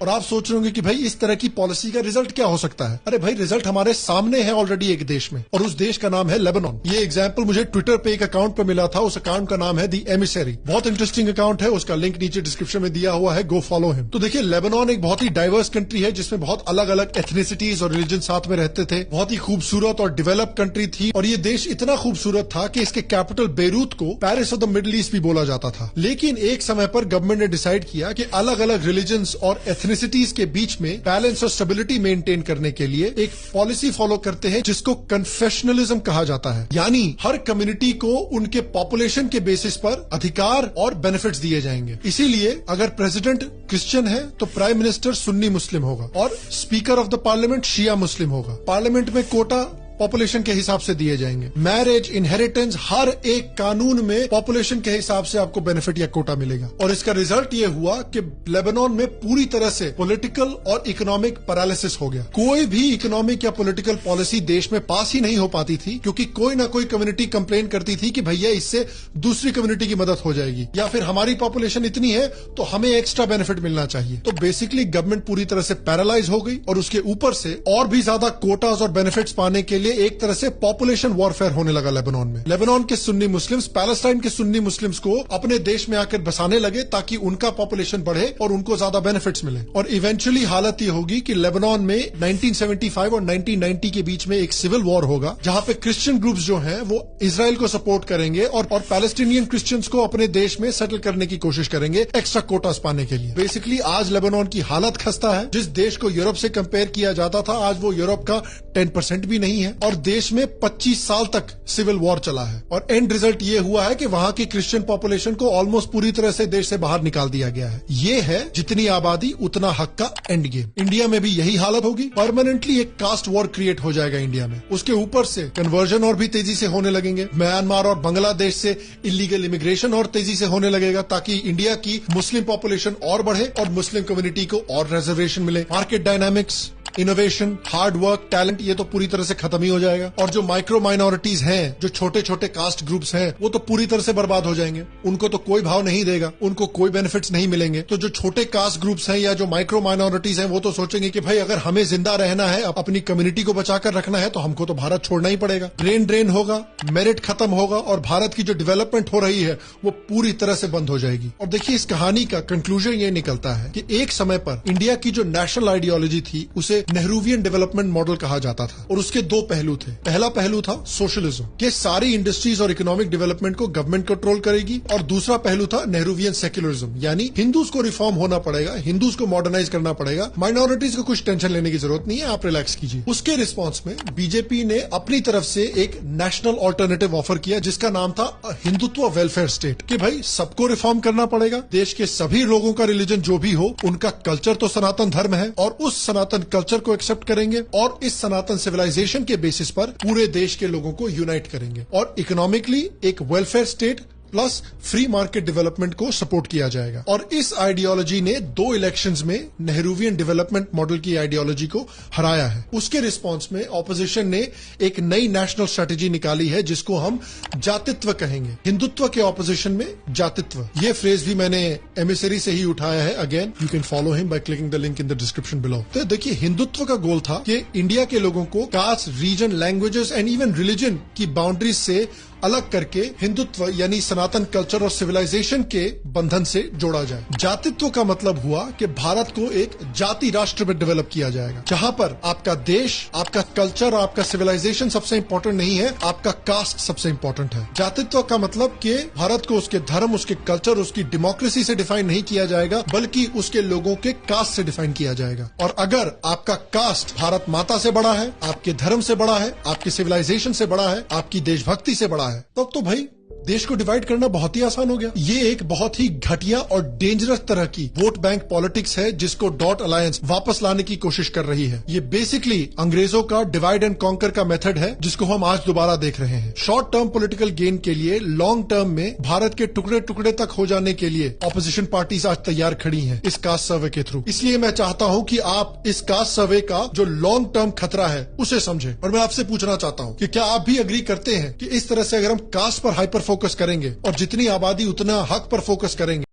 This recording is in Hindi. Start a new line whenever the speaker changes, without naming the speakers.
और आप सोच रहे होंगे कि भाई इस तरह की पॉलिसी का रिजल्ट क्या हो सकता है। अरे भाई रिजल्ट हमारे सामने है ऑलरेडी एक देश में, और उस देश का नाम है लेबनान। ये एग्जांपल मुझे ट्विटर पे एक अकाउंट पे मिला था, उस अकाउंट का नाम है दी एमिसरी। बहुत इंटरेस्टिंग अकाउंट है, उसका लिंक नीचे डिस्क्रिप्शन में दिया हुआ है, गो फॉलो हिम। तो देखिए लेबनान एक बहुत ही डाइवर्स कंट्री है जिसमें बहुत अलग अलग एथनिसिटीज और रिलीजन साथ में रहते थे। बहुत ही खूबसूरत और डेवलप कंट्री थी, और ये देश इतना खूबसूरत था कि इसके कैपिटल बेरूत को Paris of the middle east भी बोला जाता था। लेकिन एक समय पर गवर्नमेंट ने डिसाइड किया कि अलग अलग रिलीजन्स और एथनिसिटीज के बीच में बैलेंस और स्टेबिलिटी मेंटेन करने के लिए एक पॉलिसी फॉलो करते हैं जिसको कन्फेशनलिज्म कहा जाता है। यानी हर कम्युनिटी को उनके पॉपुलेशन के बेसिस पर अधिकार और बेनिफिट्स दिए जाएंगे। इसीलिए अगर प्रेसिडेंट क्रिश्चियन है तो प्राइम मिनिस्टर सुन्नी मुस्लिम होगा, और स्पीकर ऑफ द पार्लियामेंट शिया मुस्लिम होगा। पार्लियामेंट में कोटा पॉपुलेशन के हिसाब से दिए जाएंगे। मैरिज, इनहेरिटेंस, हर एक कानून में पॉपुलेशन के हिसाब से आपको बेनिफिट या कोटा मिलेगा। और इसका रिजल्ट ये हुआ कि लेबनान में पूरी तरह से पॉलिटिकल और इकोनॉमिक पैरालिसिस हो गया। कोई भी इकोनॉमिक या पॉलिटिकल पॉलिसी देश में पास ही नहीं हो पाती थी, क्योंकि कोई ना कोई कम्युनिटी कंप्लेन करती थी कि भैया इससे दूसरी कम्युनिटी की मदद हो जाएगी, या फिर हमारी पॉपुलेशन इतनी है तो हमें एक्स्ट्रा बेनिफिट मिलना चाहिए। तो बेसिकली गवर्नमेंट पूरी तरह से पैरालाइज हो गई, और उसके ऊपर से और भी ज्यादा कोटाज और बेनिफिट्स पाने के लिए एक तरह से पॉपुलेशन वॉरफेयर होने लगा लेबनान में। लेबनान के सुन्नी मुस्लिम्स पैलेस्टाइन के सुन्नी मुस्लिम्स को अपने देश में आकर बसाने लगे ताकि उनका पॉपुलेशन बढ़े और उनको ज्यादा बेनिफिट्स मिले। और इवेंचुअली हालत ये होगी कि लेबनान में 1975 और 1990 के बीच में एक सिविल वॉर होगा, जहां पे क्रिश्चियन ग्रुप्स जो हैं वो इजराइल को सपोर्ट करेंगे और पैलेस्टीनियन क्रिश्चियंस को अपने देश में सेटल करने की कोशिश करेंगे एक्स्ट्रा कोटास पाने के लिए। बेसिकली आज लेबनान की हालत खस्ता है। जिस देश को यूरोप से कंपेयर किया जाता था, आज वो यूरोप का 10% भी नहीं है, और देश में 25 साल तक सिविल वॉर चला है। और एंड रिजल्ट ये हुआ है कि वहां की क्रिश्चियन पॉपुलेशन को ऑलमोस्ट पूरी तरह से देश से बाहर निकाल दिया गया है। ये है जितनी आबादी उतना हक का एंड गेम। इंडिया में भी यही हालत होगी। परमानेंटली एक कास्ट वॉर क्रिएट हो जाएगा इंडिया में। उसके ऊपर से कन्वर्जन और भी तेजी से होने लगेंगे। म्यांमार और बांग्लादेश से इलीगल इमिग्रेशन और तेजी से होने लगेगा, ताकि इंडिया की मुस्लिम पॉपुलेशन और बढ़े और मुस्लिम कम्युनिटी को और रिजर्वेशन मिले। Market dynamics, innovation, hard work, talent, ये तो पूरी तरह से खत्म ही हो जाएगा। और जो माइक्रो माइनॉरिटीज हैं, जो छोटे छोटे कास्ट ग्रुप्स हैं, वो तो पूरी तरह से बर्बाद हो जाएंगे। उनको तो कोई भाव नहीं देगा, उनको कोई बेनिफिट्स नहीं मिलेंगे। तो जो छोटे कास्ट ग्रुप्स हैं या जो माइक्रो माइनॉरिटीज हैं, वो तो सोचेंगे कि भाई अगर हमें जिंदा रहना है, अपनी कम्युनिटी को बचाकर रखना है, तो हमको तो भारत छोड़ना ही पड़ेगा। ब्रेन ड्रेन होगा, मेरिट खत्म होगा, और भारत की जो डेवलपमेंट हो रही है वो पूरी तरह से बंद हो जाएगी। और देखिए इस कहानी का कंक्लूजन ये निकलता है कि एक समय पर इंडिया की जो नेशनल आइडियोलॉजी थी उसे नेहरूवियन डेवलपमेंट मॉडल कहा जाता था, और उसके दो पहलू थे। पहला पहलू था सोशलिज्म, कि सारी इंडस्ट्रीज और इकोनॉमिक डेवलपमेंट को गवर्नमेंट कंट्रोल करेगी, और दूसरा पहलू था नेहरूवियन सेक्युलरिज्म, यानी हिंदूज को रिफॉर्म होना पड़ेगा, हिंदूज को मॉडर्नाइज करना पड़ेगा, माइनॉरिटीज को कुछ टेंशन लेने की जरूरत नहीं है, आप रिलैक्स कीजिए। उसके रिस्पॉन्स में बीजेपी ने अपनी तरफ से एक नेशनल ऑल्टरनेटिव ऑफर किया जिसका नाम था हिंदुत्व वेलफेयर स्टेट, कि भाई सबको रिफॉर्म करना पड़ेगा, देश के सभी लोगों का रिलीजन जो भी हो, उनका कल्चर तो सनातन धर्म है, और उस सनातन कल्चर को एक्सेप्ट करेंगे, और इस सनातन सिविलाइजेशन के बेसिस पर पूरे देश के लोगों को यूनाइट करेंगे, और इकोनॉमिकली एक welfare state plus free market development को सपोर्ट किया जाएगा। और इस आइडियोलॉजी ने 2 इलेक्शंस में नेहरूवियन डेवलपमेंट मॉडल की आइडियोलॉजी को हराया है। उसके रिस्पांस में ऑपोजिशन ने एक नई नेशनल स्ट्रेटेजी निकाली है जिसको हम जातित्व कहेंगे। हिंदुत्व के ऑपोजिशन में जातित्व, ये फ्रेज भी मैंने एमिसरी से ही उठाया है। Again you can follow him by clicking the link in the description below. तो देखिए हिंदुत्व का गोल था कि इंडिया के लोगों को caste, region, languages and even religion की बाउंड्रीज से अलग करके हिंदुत्व यानी सनातन कल्चर और सिविलाइजेशन के बंधन से जोड़ा जाए। जातित्व का मतलब हुआ कि भारत को एक जाति राष्ट्र में डेवलप किया जाएगा, जहां पर आपका देश, आपका कल्चर, आपका सिविलाइजेशन सबसे इंपॉर्टेंट नहीं है, आपका कास्ट सबसे इंपॉर्टेंट है। जातित्व का मतलब कि भारत को उसके धर्म, उसके कल्चर, उसकी डेमोक्रेसी से डिफाइन नहीं किया जाएगा, बल्कि उसके लोगों के कास्ट से डिफाइन किया जाएगा। और अगर आपका कास्ट भारत माता से बड़ा है, आपके धर्म से बड़ा है, आपकी सिविलाइजेशन से बड़ा है, आपकी देशभक्ति से बड़ा है, तब तो भाई देश को डिवाइड करना बहुत ही आसान हो गया। ये एक बहुत ही घटिया और डेंजरस तरह की वोट बैंक पॉलिटिक्स है जिसको डॉट अलायंस वापस लाने की कोशिश कर रही है। ये बेसिकली अंग्रेजों का डिवाइड एंड कॉन्कर का मेथड है जिसको हम आज दोबारा देख रहे हैं। शॉर्ट टर्म पॉलिटिकल गेन के लिए लॉन्ग टर्म में भारत के टुकड़े टुकड़े तक हो जाने के लिए ऑपोजिशन पार्टीज आज तैयार खड़ी हैं इस कास्ट सर्वे के थ्रू। इसलिए मैं चाहता हूं कि आप इस कास्ट सर्वे का जो लॉन्ग टर्म खतरा है उसे समझें। और मैं आपसे पूछना चाहता हूं कि क्या आप भी अग्री करते हैं कि इस तरह से अगर हम कास्ट पर हाइपर फोकस करेंगे और जितनी आबादी उतना हक पर फोकस करेंगे